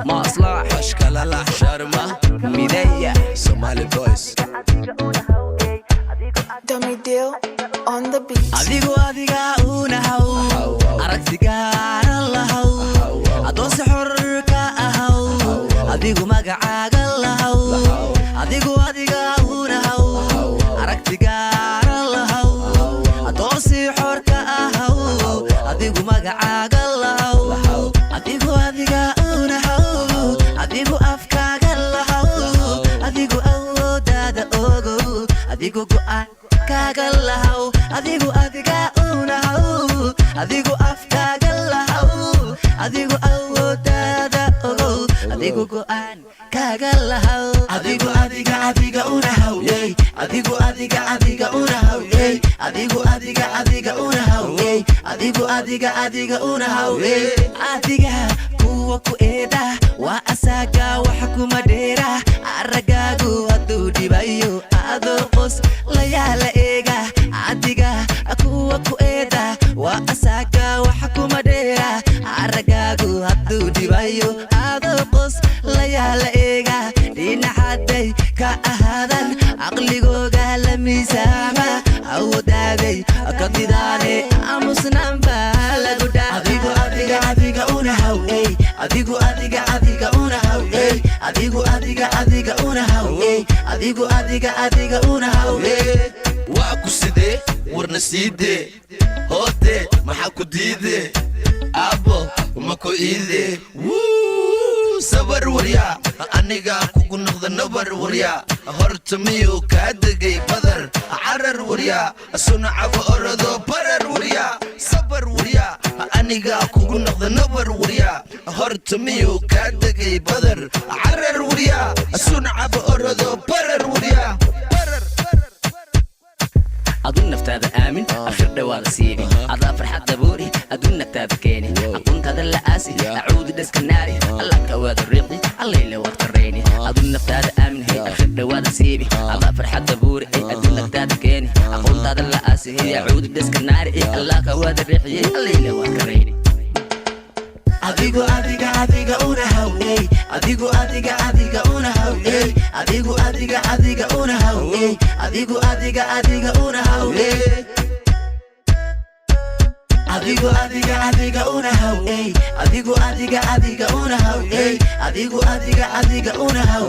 ما أصلح أشكال الأحشرمة ميدية Somali boys Dummy deal on the beat. adigu adiga una haw aragtigaana lahaw adoon si xor ka ahaw adigu magacaaga lahaw adigu adiga una haw aragtigaana lahaw adoon si xor ka ahaw adigu magacaaga lahaw adigu adiga una haw adigu afkaaga lahaw adigu awoodada ogo adigu go'aan kaaga lahaw adigu adiga una haw adigu afkaaga lahaw adigu awoodada ogo adigu go'aan kaaga lahaw adigu adiga una haw adigu adiga una haw adigu adiga una haw adigu adiga una haw adiga kuwa ku eeda waa asaga wax kuma dheera aragaagu haduu dhibayo adoo qos la yaala eega adiga kuwa ku eeda waa asaga wax kuma dheera aragaagu haduu dhibayo adoo qos la yaala eega dhinacaday ka ahaadan aqligooga la miisaama awoodaday ka didaane amusnanba lagu dhaa adigu adiga una haw adigu adiga una haw adigu adiga una haw adigu adiga una haw waa ku sidee warna siidee hoodee maxaa ku diidee abo ma ku iidee sabar waryaa aniga kugu noqda nabar waryaa horta miyuu kaa degay badar carar waryaa sunacaba orodo barar waryaa sabar waryaa aniga kugu noqda nabar waryaa horta miyuu kaa degay badar carar waryaa sunacaba orodo barar waryaa adun naftaada aamin akhir dhawaada siini adaa farxadda buuri adun naftaada keeni aqoontaada la aasi acuudi dhaska naari alla ka wada riiqdi allayla waad karayni adun naftaada aamin hay akhir dhawaada siibi adaa farxadda buuri adun naftaada keeni aqoontaada la aasi acuudi dhaska naari alla ka wada riiqdi allayla waad karayni adigu adiga una haw adigu adiga una haw adigu adiga una haw adigu adiga una haw adigu adiga una haw adigu adiga una haw adigu adiga una haw